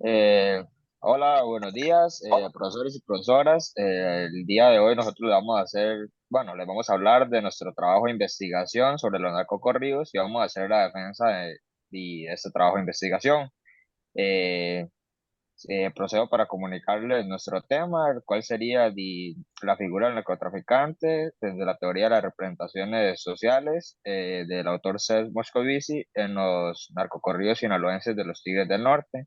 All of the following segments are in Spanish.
Eh, Hola, buenos días, profesores y profesoras. El día de hoy nosotros le vamos a hacer, bueno, les vamos a hablar de nuestro trabajo de investigación sobre los narcocorridos y vamos a hacer la defensa de este trabajo de investigación. Eh, Procedo para comunicarles nuestro tema, el cual sería la figura del narcotraficante desde la teoría de las representaciones sociales del autor Seth Moscovici en los narcocorridos sinaloenses de los Tigres del Norte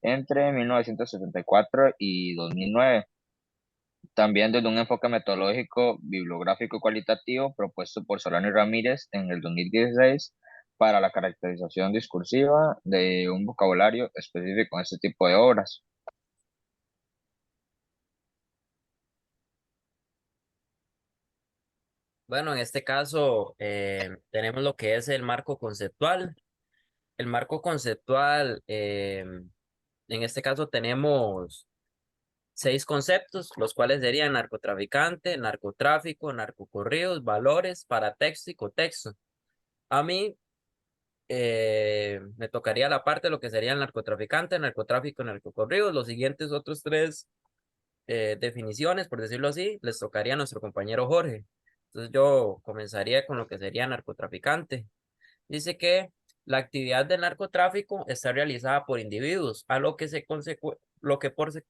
entre 1974 y 2009. También desde un enfoque metodológico, bibliográfico y cualitativo propuesto por Solano y Ramírez en el 2016 para la caracterización discursiva de un vocabulario específico en este tipo de obras. Bueno, en este caso tenemos lo que es el marco conceptual. El marco conceptual, en este caso tenemos seis conceptos, los cuales serían narcotraficante, narcotráfico, narcocorridos, valores, paratexto y cotexto. A mí me tocaría la parte de lo que sería el narcotraficante, narcotráfico, narcocorridos. Los siguientes otros tres definiciones, por decirlo así, les tocaría a nuestro compañero Jorge. Entonces yo comenzaría con lo que sería narcotraficante. Dice que la actividad del narcotráfico está realizada por individuos, a lo que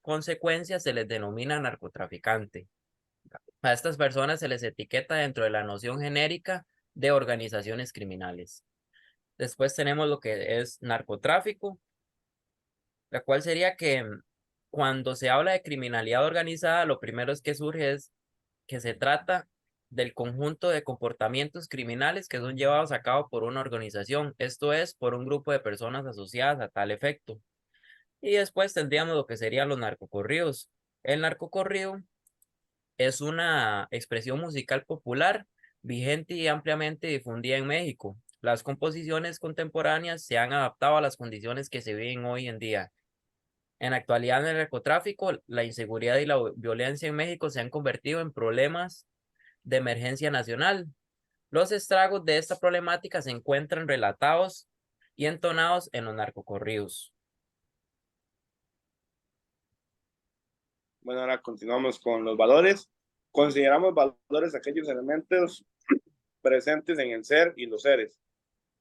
consecuencia se les denomina narcotraficante. A estas personas se les etiqueta dentro de la noción genérica de organizaciones criminales. Después tenemos lo que es narcotráfico, la cual sería que cuando se habla de criminalidad organizada, lo primero es que surge es que se trata del conjunto de comportamientos criminales que son llevados a cabo por una organización, esto es, por un grupo de personas asociadas a tal efecto. Y después tendríamos lo que serían los narcocorridos. El narcocorrido es una expresión musical popular, vigente y ampliamente difundida en México. Las composiciones contemporáneas se han adaptado a las condiciones que se viven hoy en día. En la actualidad, en el narcotráfico, la inseguridad y la violencia en México se han convertido en problemas de emergencia nacional. Los estragos de esta problemática se encuentran relatados y entonados en los narcocorridos. Bueno, ahora continuamos con los valores. Consideramos valores aquellos elementos presentes en el ser y los seres,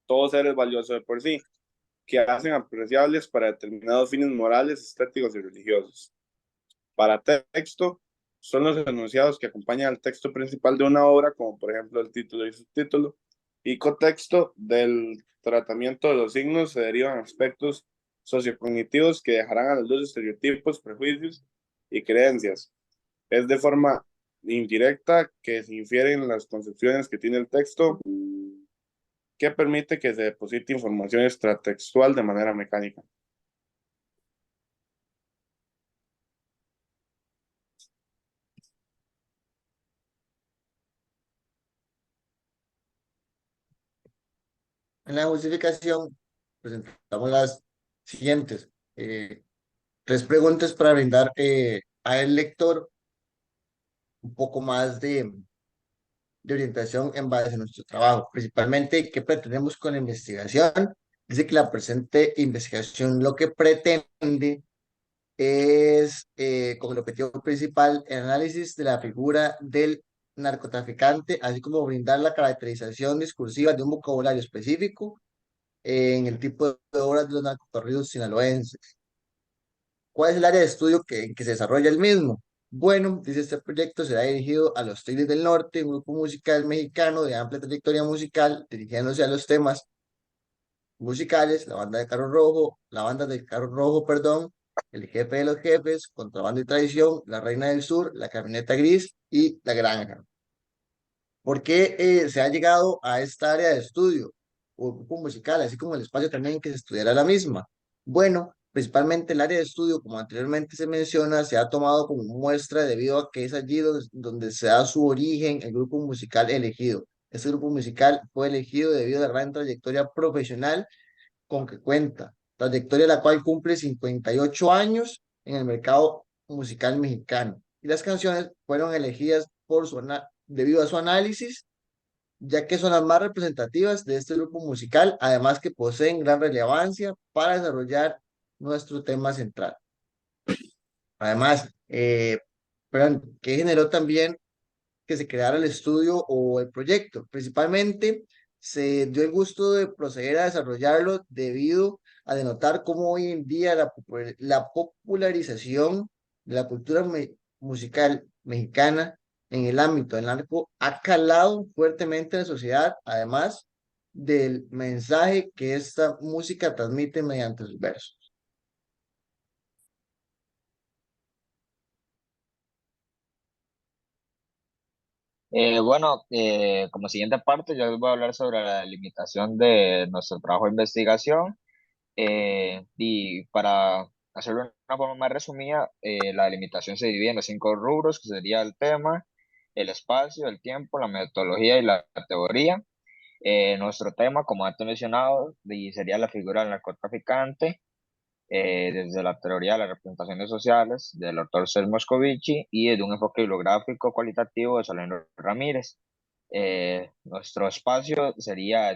todo ser es valioso de por sí, que hacen apreciables para determinados fines morales, estéticos y religiosos. Para texto, son los enunciados que acompañan al texto principal de una obra, como por ejemplo el título y subtítulo, y contexto del tratamiento de los signos se derivan aspectos sociocognitivos que dejarán a la luz estereotipos, prejuicios y creencias. Es de forma indirecta que se infieren las concepciones que tiene el texto, que permite que se deposite información extratextual de manera mecánica. En la justificación presentamos las siguientes tres preguntas para brindar al lector un poco más de orientación en base a nuestro trabajo, principalmente qué pretendemos con la investigación. Dice que la presente investigación lo que pretende es, con el objetivo principal, el análisis de la figura del narcotraficante, así como brindar la caracterización discursiva de un vocabulario específico en el tipo de obras de los narcocorridos sinaloenses. ¿Cuál es el área de estudio en que se desarrolla el mismo? Bueno, dice este proyecto será dirigido a los Tigres del Norte, un grupo musical mexicano de amplia trayectoria musical, dirigiéndose a los temas musicales, la banda del Carro Rojo, perdón, el jefe de los jefes, Contrabando y Traición, La Reina del Sur, La Camioneta Gris y La Granja. ¿Por qué se ha llegado a esta área de estudio o grupo musical, así como el espacio también en que se estudiará la misma? Bueno, principalmente el área de estudio, como anteriormente se menciona, se ha tomado como muestra debido a que es allí donde se da su origen el grupo musical elegido. Este grupo musical fue elegido debido a la gran trayectoria profesional con que cuenta, trayectoria la cual cumple 58 años en el mercado musical mexicano. Y las canciones fueron elegidas debido a su análisis, ya que son las más representativas de este grupo musical, además que poseen gran relevancia para desarrollar nuestro tema central. Además, perdón, ¿qué generó también que se creara el estudio o el proyecto? Principalmente se dio el gusto de proceder a desarrollarlo debido a denotar cómo hoy en día la popularización de la cultura musical mexicana en el ámbito del narco ha calado fuertemente en la sociedad, además del mensaje que esta música transmite mediante sus versos. Bueno, como siguiente parte, yo les voy a hablar sobre la limitación de nuestro trabajo de investigación. Y para hacerlo de una forma más resumida, la delimitación se divide en los 5 rubros, que sería el tema, el espacio, el tiempo, la metodología y la teoría. Nuestro tema, como antes mencionado, sería la figura del narcotraficante, desde la teoría de las representaciones sociales del autor Cel Moscovici y desde un enfoque bibliográfico cualitativo de Solano Ramírez. Nuestro espacio sería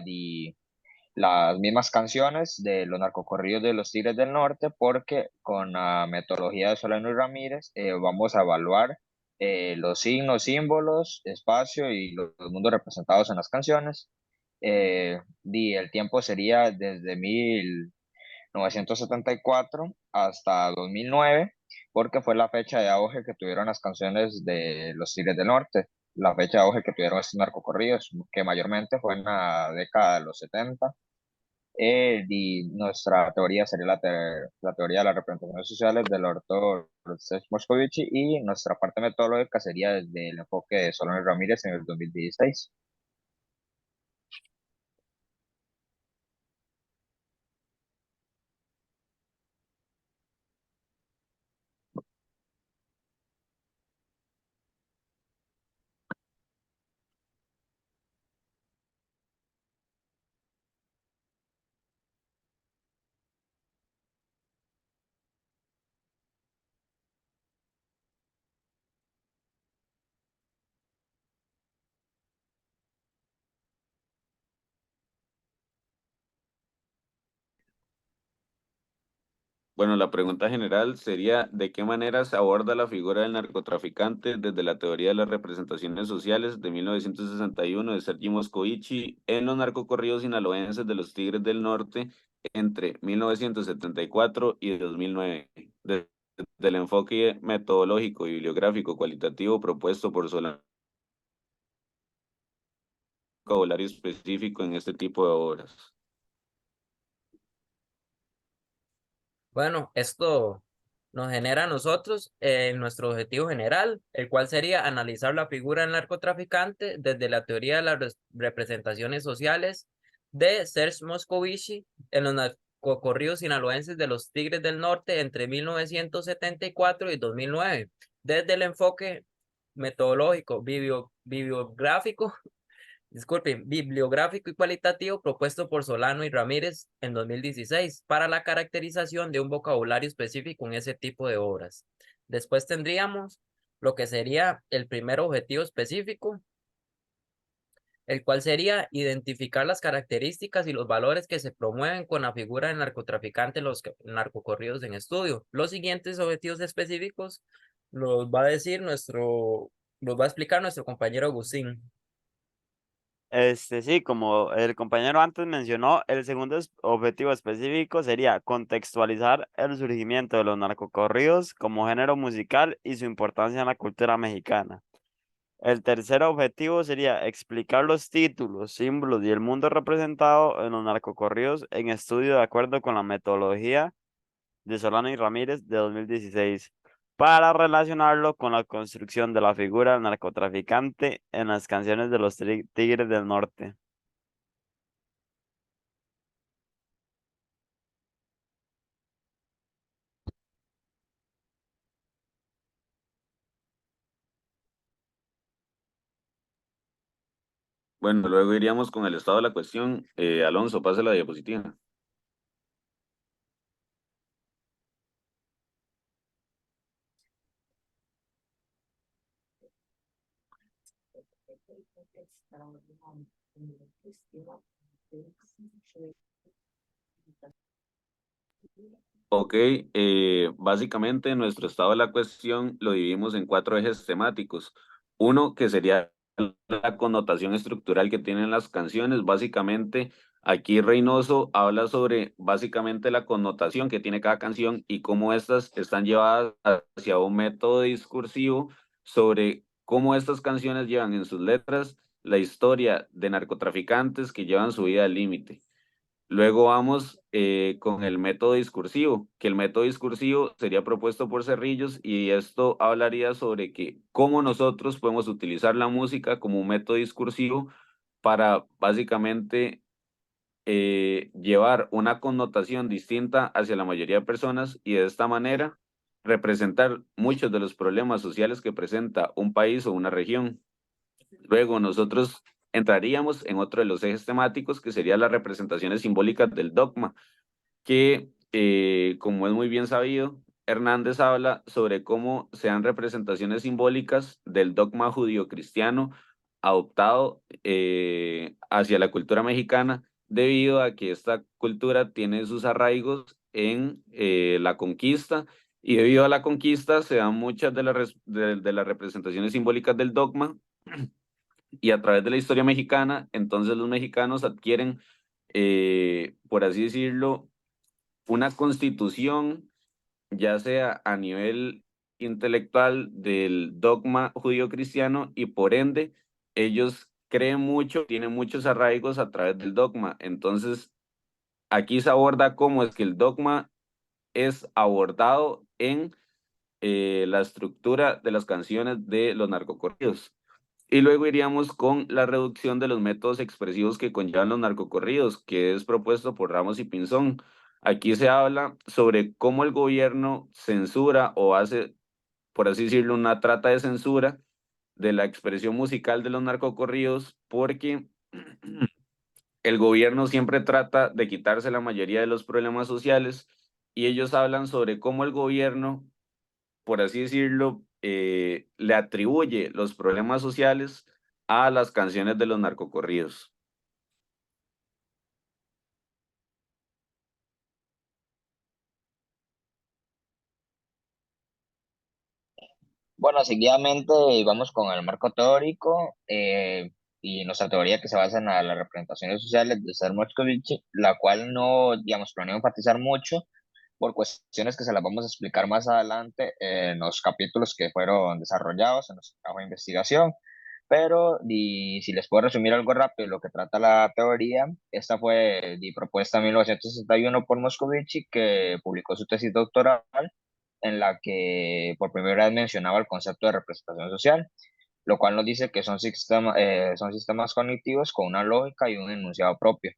las mismas canciones de los narcocorridos de los Tigres del Norte, porque con la metodología de Solano y Ramírez vamos a evaluar los signos, símbolos, espacio y los mundos representados en las canciones. Y el tiempo sería desde 1974 hasta 2009, porque fue la fecha de auge que tuvieron las canciones de los Tigres del Norte, la fecha de auge que tuvieron estos narcocorridos, que mayormente fue en la década de los 70. Y nuestra teoría sería la teoría de las representaciones sociales del autor Cés Moscovici, y nuestra parte metodológica sería desde el enfoque de Solano Ramírez en el 2016. Bueno, la pregunta general sería, ¿de qué manera se aborda la figura del narcotraficante desde la teoría de las representaciones sociales de 1961 de Sergio Moscovici en los narcocorridos sinaloenses de los Tigres del Norte entre 1974 y 2009? Desde el enfoque metodológico y bibliográfico cualitativo propuesto por Solano, vocabulario específico en este tipo de obras. Bueno, esto nos genera a nosotros nuestro objetivo general, el cual sería analizar la figura del narcotraficante desde la teoría de las representaciones sociales de Serge Moscovici en los narcocorridos sinaloenses de los Tigres del Norte entre 1974 y 2009, desde el enfoque metodológico, bibliográfico, disculpen, bibliográfico y cualitativo propuesto por Solano y Ramírez en 2016 para la caracterización de un vocabulario específico en ese tipo de obras. Después tendríamos lo que sería el primer objetivo específico, el cual sería identificar las características y los valores que se promueven con la figura del narcotraficante en los narcocorridos en estudio. Los siguientes objetivos específicos los va a decir los va a explicar nuestro compañero Agustín. Sí, como el compañero antes mencionó, el segundo objetivo específico sería contextualizar el surgimiento de los narcocorridos como género musical y su importancia en la cultura mexicana. El tercer objetivo sería explicar los títulos, símbolos y el mundo representado en los narcocorridos en estudio de acuerdo con la metodología de Solano y Ramírez de 2016 para relacionarlo con la construcción de la figura del narcotraficante en las canciones de los Tigres del Norte. Bueno, luego iríamos con el estado de la cuestión. Alonso, pase la diapositiva. Ok, básicamente nuestro estado de la cuestión lo dividimos en 4 ejes temáticos. Uno que sería la connotación estructural que tienen las canciones. Básicamente, aquí Reynoso habla sobre básicamente la connotación que tiene cada canción y cómo estas están llevadas hacia un método discursivo sobre cómo estas canciones llevan en sus letras la historia de narcotraficantes que llevan su vida al límite. Luego vamos con el método discursivo, que el método discursivo sería propuesto por Cerrillos y esto hablaría sobre que cómo nosotros podemos utilizar la música como un método discursivo para básicamente llevar una connotación distinta hacia la mayoría de personas y de esta manera representar muchos de los problemas sociales que presenta un país o una región. Luego nosotros entraríamos en otro de los ejes temáticos que sería las representaciones simbólicas del dogma, que como es muy bien sabido, Hernández habla sobre cómo sean representaciones simbólicas del dogma judío-cristiano adoptado hacia la cultura mexicana, debido a que esta cultura tiene sus arraigos en la conquista, y debido a la conquista se dan muchas de las representaciones simbólicas del dogma y a través de la historia mexicana, entonces los mexicanos adquieren, por así decirlo, una constitución, ya sea a nivel intelectual del dogma judío-cristiano y por ende ellos creen mucho, tienen muchos arraigos a través del dogma. Entonces, aquí se aborda cómo es que el dogma es abordado en la estructura de las canciones de los narcocorridos. Y luego iríamos con la reducción de los métodos expresivos que conllevan los narcocorridos, que es propuesto por Ramos y Pinzón. Aquí se habla sobre cómo el gobierno censura o hace, por así decirlo, una trata de censura de la expresión musical de los narcocorridos, porque el gobierno siempre trata de quitarse la mayoría de los problemas sociales y ellos hablan sobre cómo el gobierno, por así decirlo, le atribuye los problemas sociales a las canciones de los narcocorridos. Bueno, seguidamente vamos con el marco teórico y nuestra teoría que se basa en las representaciones sociales de Ser Moscovici, la cual no, digamos, planeo enfatizar mucho por cuestiones que se las vamos a explicar más adelante en los capítulos que fueron desarrollados en nuestro trabajo de investigación. Pero si les puedo resumir algo rápido lo que trata la teoría, esta fue propuesta en 1961 por Moscovici, que publicó su tesis doctoral en la que por primera vez mencionaba el concepto de representación social, lo cual nos dice que son sistemas cognitivos con una lógica y un enunciado propio.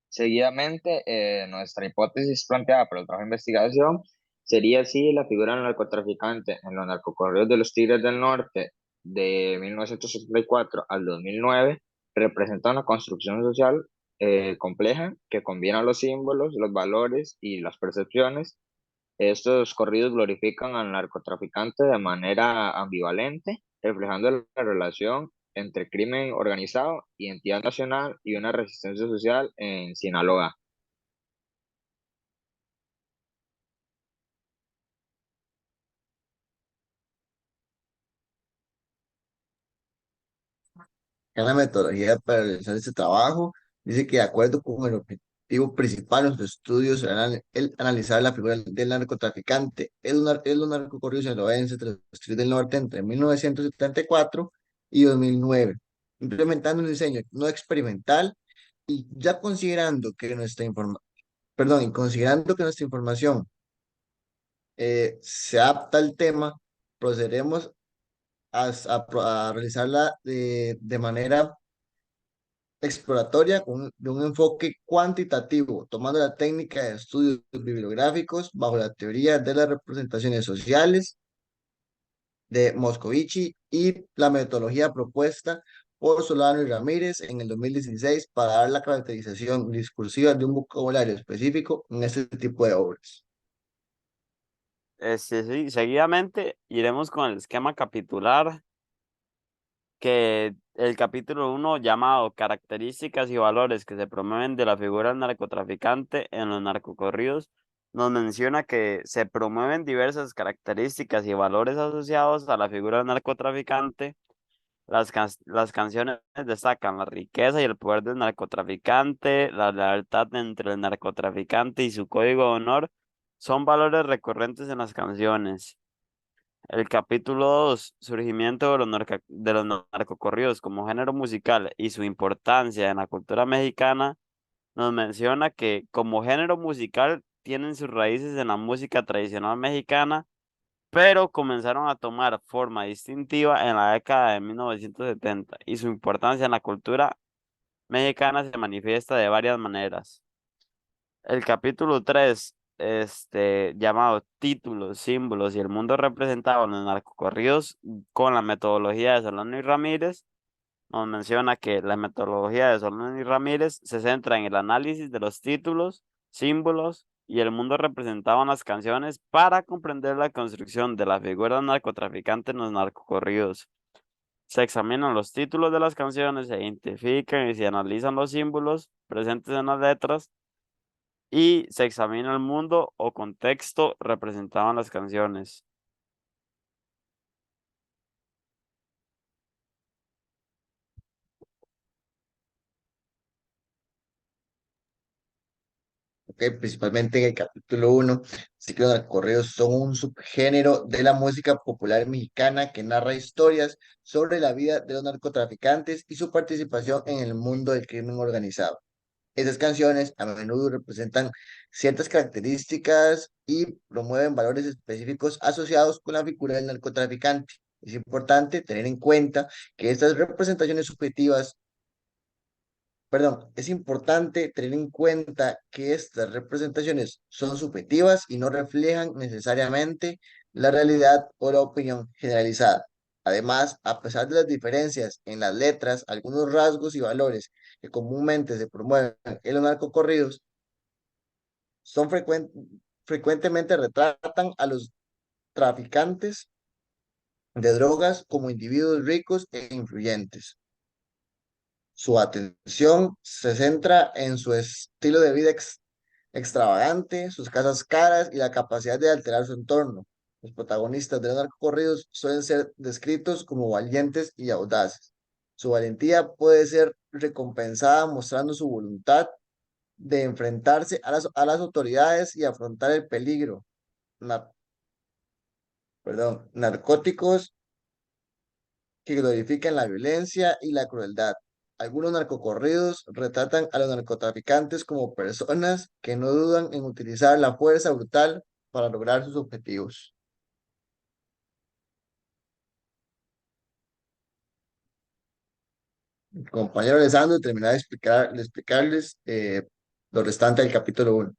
Seguidamente, nuestra hipótesis planteada por el trabajo de investigación sería si la figura del narcotraficante en los narcocorridos de los Tigres del Norte de 1974 al 2009 representa una construcción social compleja que combina los símbolos, los valores y las percepciones. Estos corridos glorifican al narcotraficante de manera ambivalente, reflejando la relación entre crimen organizado, identidad nacional y una resistencia social en Sinaloa. En la metodología para realizar este trabajo, dice que de acuerdo con el objetivo principal de nuestros estudios será el analizar la figura del narcotraficante en los narcocorridos sinaloenses tras los Tigres del Norte entre 1974 y 2009, implementando un diseño no experimental y ya considerando que y considerando que nuestra información se adapta al tema, procederemos a realizarla de manera exploratoria de un enfoque cuantitativo, tomando la técnica de estudios bibliográficos bajo la teoría de las representaciones sociales de Moscovici y la metodología propuesta por Solano y Ramírez en el 2016 para dar la caracterización discursiva de un vocabulario específico en este tipo de obras. Sí, seguidamente iremos con el esquema capitular, que el capítulo 1 llamado Características y valores que se promueven de la figura del narcotraficante en los narcocorridos, nos menciona que se promueven diversas características y valores asociados a la figura del narcotraficante. Las canciones destacan la riqueza y el poder del narcotraficante, la lealtad entre el narcotraficante y su código de honor son valores recurrentes en las canciones. El capítulo 2, surgimiento de de los narcocorridos como género musical y su importancia en la cultura mexicana, nos menciona que como género musical tienen sus raíces en la música tradicional mexicana, pero comenzaron a tomar forma distintiva en la década de 1970 y su importancia en la cultura mexicana se manifiesta de varias maneras. El capítulo 3, llamado Títulos, Símbolos y el mundo representado en los narcocorridos con la metodología de Solano y Ramírez, nos menciona que la metodología de Solano y Ramírez se centra en el análisis de los títulos, símbolos y el mundo representado en las canciones para comprender la construcción de la figura del narcotraficante en los narcocorridos. Se examinan los títulos de las canciones, se identifican y se analizan los símbolos presentes en las letras y se examina el mundo o contexto representado en las canciones. Principalmente en el capítulo 1, sí que los narcocorridos son un subgénero de la música popular mexicana que narra historias sobre la vida de los narcotraficantes y su participación en el mundo del crimen organizado. Esas canciones a menudo representan ciertas características y promueven valores específicos asociados con la figura del narcotraficante. Es importante tener en cuenta que estas representaciones subjetivas, perdón, es importante tener en cuenta que estas representaciones son subjetivas y no reflejan necesariamente la realidad o la opinión generalizada. Además, a pesar de las diferencias en las letras, algunos rasgos y valores que comúnmente se promueven en los narcocorridos son frecuentemente retratan a los traficantes de drogas como individuos ricos e influyentes. Su atención se centra en su estilo de vida extravagante, sus casas caras y la capacidad de alterar su entorno. Los protagonistas de los narcocorridos suelen ser descritos como valientes y audaces. Su valentía puede ser recompensada mostrando su voluntad de enfrentarse a las autoridades y afrontar el peligro, na- narcóticos que glorifican la violencia y la crueldad. Algunos narcocorridos retratan a los narcotraficantes como personas que no dudan en utilizar la fuerza brutal para lograr sus objetivos. El compañero Alessandro terminará de explicarles lo restante del capítulo 1.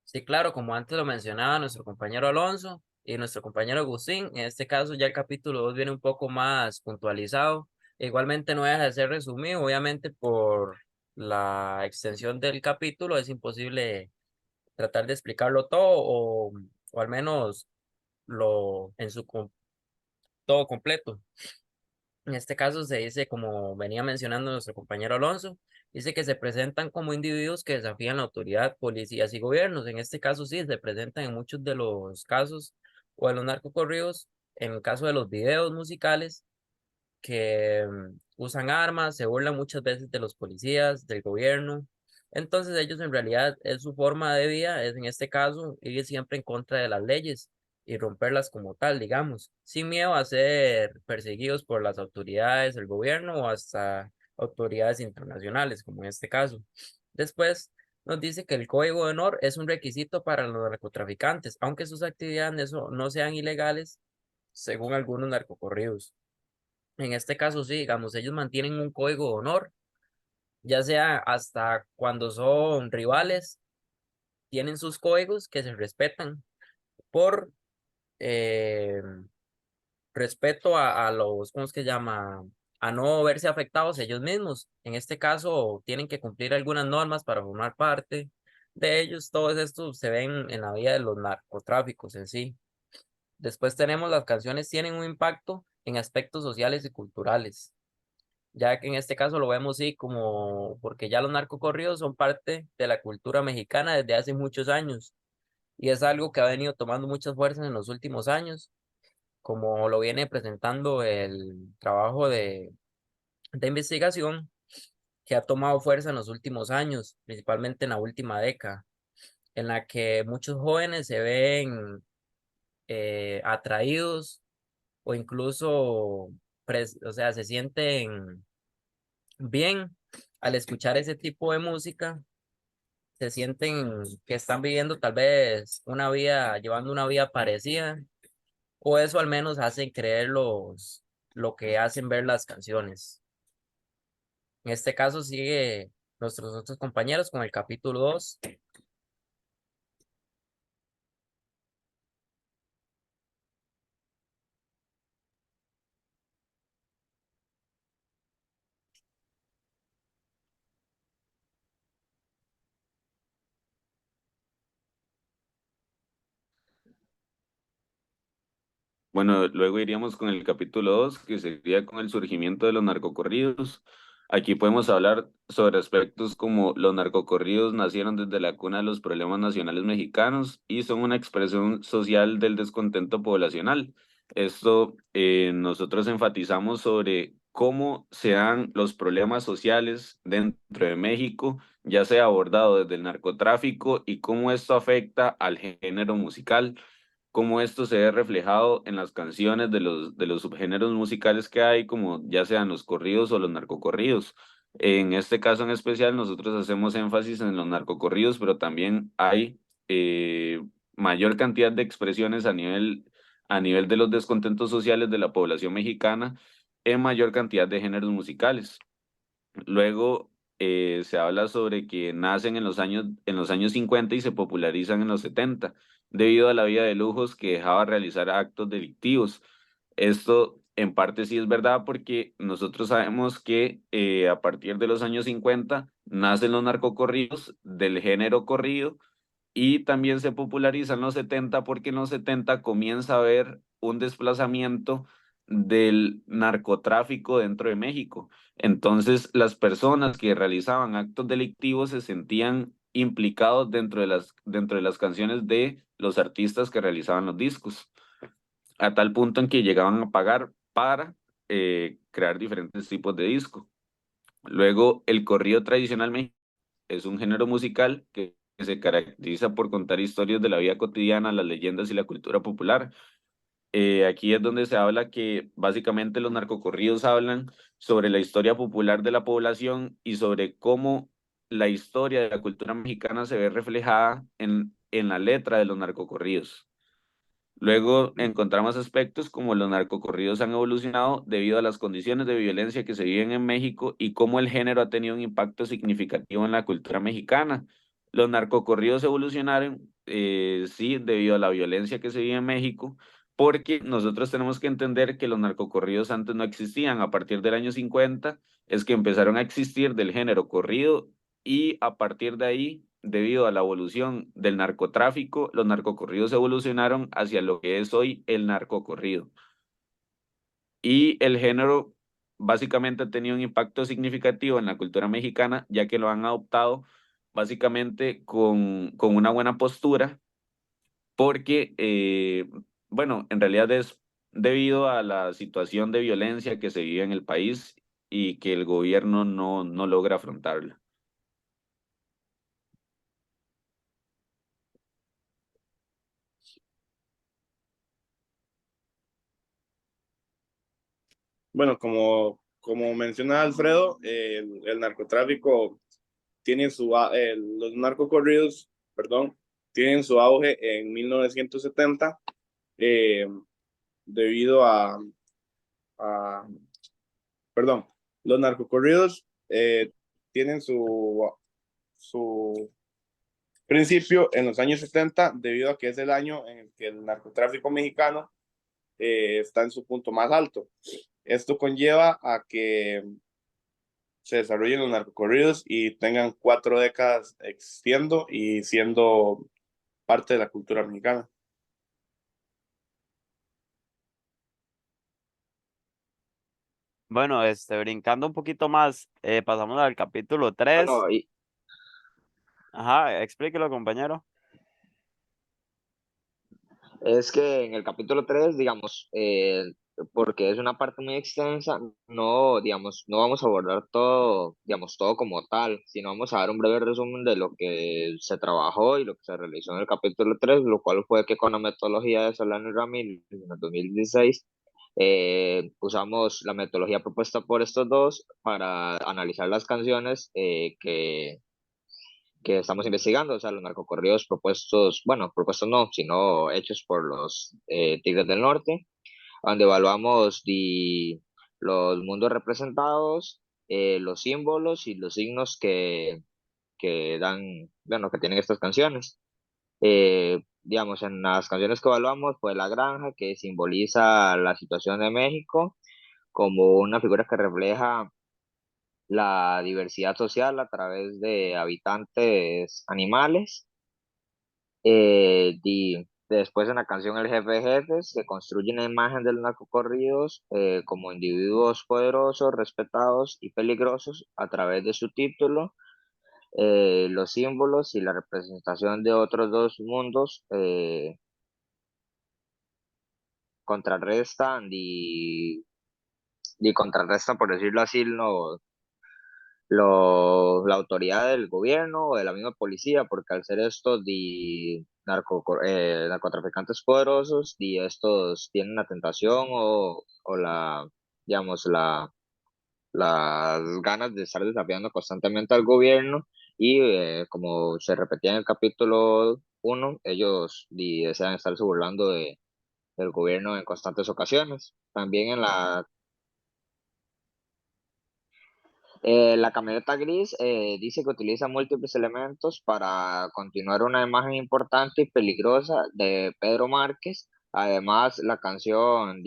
Sí, claro, como antes lo mencionaba nuestro compañero Alonso y nuestro compañero Agustín, en este caso ya el capítulo 2 viene un poco más puntualizado. Igualmente no deja de ser resumido, obviamente por la extensión del capítulo es imposible tratar de explicarlo todo o al menos lo en su todo completo. En este caso se dice, como venía mencionando nuestro compañero Alonso, dice que se presentan como individuos que desafían la autoridad, policías y gobiernos. En este caso sí, se presentan en muchos de los casos o en los narcocorridos, en el caso de los videos musicales, que usan armas, se burlan muchas veces de los policías, del gobierno. Entonces ellos en realidad es su forma de vida, es en este caso ir siempre en contra de las leyes y romperlas como tal, digamos, sin miedo a ser perseguidos por las autoridades, el gobierno o hasta autoridades internacionales, como en este caso. Después nos dice que el código de honor es un requisito para los narcotraficantes, aunque sus actividades no sean ilegales, según algunos narcocorridos. En este caso, sí, digamos, ellos mantienen un código de honor, ya sea hasta cuando son rivales, tienen sus códigos que se respetan por eh, respeto a los, ¿cómo es que se llama? A no verse afectados ellos mismos. En este caso, tienen que cumplir algunas normas para formar parte de ellos. Todo esto se ven en la vida de los narcotráficos en sí. Después tenemos las canciones tienen un impacto en aspectos sociales y culturales, ya que en este caso lo vemos sí como porque ya los narcocorridos son parte de la cultura mexicana desde hace muchos años y es algo que ha venido tomando muchas fuerzas en los últimos años, como lo viene presentando el trabajo de investigación que ha tomado fuerza en los últimos años, principalmente en la última década, en la que muchos jóvenes se ven atraídos o incluso, o sea, se sienten bien al escuchar ese tipo de música, se sienten que están viviendo tal vez una vida, llevando una vida parecida, o eso al menos hacen creer lo que hacen ver las canciones. En este caso sigue nuestros otros compañeros con el capítulo 2. Bueno, luego iríamos con el capítulo 2, que sería con el surgimiento de los narcocorridos. Aquí podemos hablar sobre aspectos como los narcocorridos nacieron desde la cuna de los problemas nacionales mexicanos y son una expresión social del descontento poblacional. Esto nosotros enfatizamos sobre cómo se dan los problemas sociales dentro de México, ya sea abordado desde el narcotráfico y cómo esto afecta al género musical, cómo esto se ve reflejado en las canciones de los subgéneros musicales que hay, como ya sean los corridos o los narcocorridos. En este caso en especial, nosotros hacemos énfasis en los narcocorridos, pero también hay mayor cantidad de expresiones a nivel de los descontentos sociales de la población mexicana en mayor cantidad de géneros musicales. Luego se habla sobre que nacen en los años 50 y se popularizan en los 70 debido a la vida de lujos que dejaba realizar actos delictivos. Esto en parte sí es verdad porque nosotros sabemos que a partir de los años 50 nacen los narcocorridos del género corrido y también se populariza en los 70 porque en los 70 comienza a haber un desplazamiento del narcotráfico dentro de México. Entonces, las personas que realizaban actos delictivos se sentían implicados dentro de las canciones de los artistas que realizaban los discos, a tal punto en que llegaban a pagar para crear diferentes tipos de disco. Luego, el corrido tradicional mexicano es un género musical que se caracteriza por contar historias de la vida cotidiana, las leyendas y la cultura popular. Aquí es donde se habla que básicamente los narcocorridos hablan sobre la historia popular de la población y sobre cómo la historia de la cultura mexicana se ve reflejada en la letra de los narcocorridos. Luego encontramos aspectos como los narcocorridos han evolucionado debido a las condiciones de violencia que se viven en México y cómo el género ha tenido un impacto significativo en la cultura mexicana. Los narcocorridos evolucionaron, sí, debido a la violencia que se vive en México, porque nosotros tenemos que entender que los narcocorridos antes no existían. A partir del año 50 es que empezaron a existir del género corrido y a partir de ahí, debido a la evolución del narcotráfico, los narcocorridos evolucionaron hacia lo que es hoy el narcocorrido. Y el género básicamente ha tenido un impacto significativo en la cultura mexicana, ya que lo han adoptado básicamente con una buena postura, porque, bueno, en realidad es debido a la situación de violencia que se vive en el país y que el gobierno no logra afrontarla. Bueno, como menciona Alfredo, el narcotráfico tiene los narcocorridos, perdón, tienen su auge en 1970 eh, debido a, perdón, los narcocorridos tienen su principio en los años 70 debido a que es el año en el que el narcotráfico mexicano está en su punto más alto. Esto conlleva a que se desarrollen los narcocorridos y tengan 4 décadas existiendo y siendo parte de la cultura mexicana. Bueno, brincando un poquito más, pasamos al capítulo 3. Bueno, y Ajá, explíquelo, compañero. es que en el capítulo 3 digamos, porque es una parte muy extensa, no, digamos, no vamos a abordar todo, digamos, todo como tal, sino vamos a dar un breve resumen de lo que se trabajó y lo que se realizó en el capítulo 3, lo cual fue que con la metodología de Solano y Ramírez en el 2016 usamos la metodología propuesta por estos dos para analizar las canciones que estamos investigando, o sea, los narcocorridos propuestos, bueno, propuestos no, sino hechos por los Tigres del Norte, donde evaluamos los mundos representados, los símbolos y los signos que dan, bueno, que tienen estas canciones. Digamos, en las canciones que evaluamos fue La Granja, que simboliza la situación de México como una figura que refleja la diversidad social a través de habitantes animales. Después en la canción El Jefe de Jefes se construye una imagen de los narcocorridos como individuos poderosos, respetados y peligrosos a través de su título, los símbolos y la representación de otros dos mundos contrarrestan y contrarrestan, por decirlo así, la autoridad del gobierno o de la misma policía, porque al ser estos narcotraficantes poderosos, estos tienen la tentación o digamos, las ganas de estar desafiando constantemente al gobierno y como se repetía en el capítulo 1, ellos desean estarse burlando del gobierno en constantes ocasiones. También la camioneta gris dice que utiliza múltiples elementos para continuar una imagen importante y peligrosa de Pedro Márquez. Además, la canción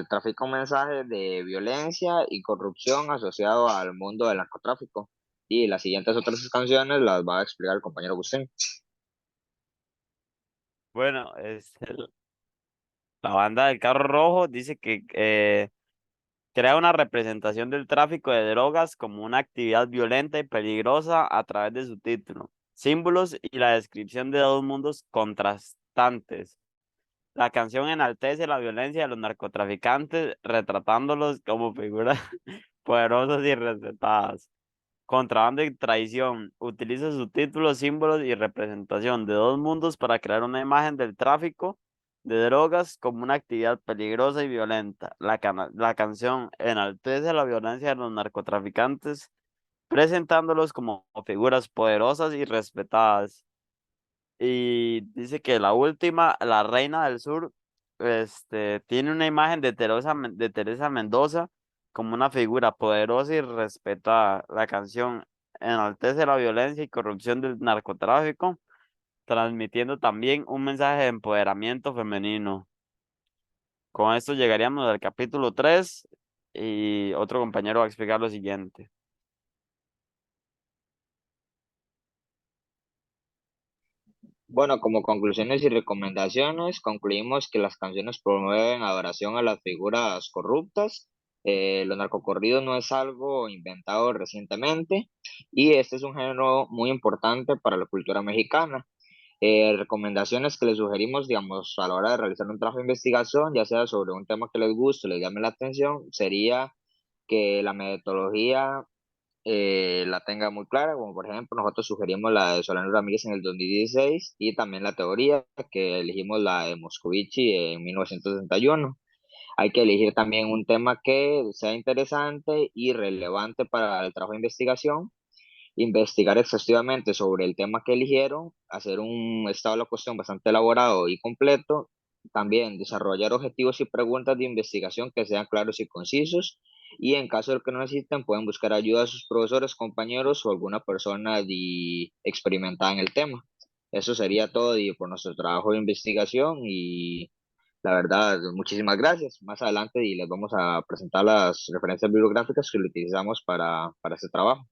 trafica un mensaje de violencia y corrupción asociado al mundo del narcotráfico. Y las siguientes otras canciones las va a explicar el compañero Agustín. Bueno, la banda del Carro Rojo dice que crea una representación del tráfico de drogas como una actividad violenta y peligrosa a través de su título, símbolos y la descripción de dos mundos contrastantes. La canción enaltece la violencia de los narcotraficantes, retratándolos como figuras poderosas y respetadas. Contrabando y traición. Utiliza sus títulos, símbolos y representación de dos mundos para crear una imagen del tráfico de drogas como una actividad peligrosa y violenta. La canción enaltece la violencia de los narcotraficantes, presentándolos como figuras poderosas y respetadas. Y dice que la última, la Reina del Sur, tiene una imagen de Teresa Mendoza como una figura poderosa y respetada. La canción enaltece la violencia y corrupción del narcotráfico, transmitiendo también un mensaje de empoderamiento femenino. Con esto llegaríamos al capítulo 3 y otro compañero va a explicar lo siguiente. Bueno, como conclusiones y recomendaciones, concluimos que las canciones promueven adoración a las figuras corruptas. Los narcocorridos no es algo inventado recientemente y este es un género muy importante para la cultura mexicana. Recomendaciones que les sugerimos, digamos, a la hora de realizar un trabajo de investigación, ya sea sobre un tema que les guste, les llame la atención, sería que la metodología la tenga muy clara, como por ejemplo nosotros sugerimos la de Solano Ramírez en el 2016 y también la teoría que elegimos la de Moscovici en 1961. Hay que elegir también un tema que sea interesante y relevante para el trabajo de investigación, investigar exhaustivamente sobre el tema que eligieron, hacer un estado de la cuestión bastante elaborado y completo, también desarrollar objetivos y preguntas de investigación que sean claros y concisos, y en caso de que no necesiten, pueden buscar ayuda de sus profesores, compañeros o alguna persona experimentada en el tema. Eso sería todo por nuestro trabajo de investigación y la verdad, muchísimas gracias. Más adelante les vamos a presentar las referencias bibliográficas que utilizamos para este trabajo.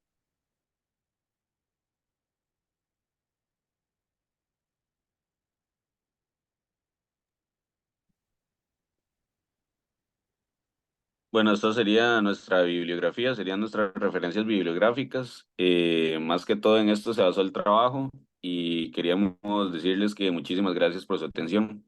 Bueno, esta sería nuestra bibliografía, serían nuestras referencias bibliográficas. Más que todo en esto se basó el trabajo y queríamos decirles que muchísimas gracias por su atención.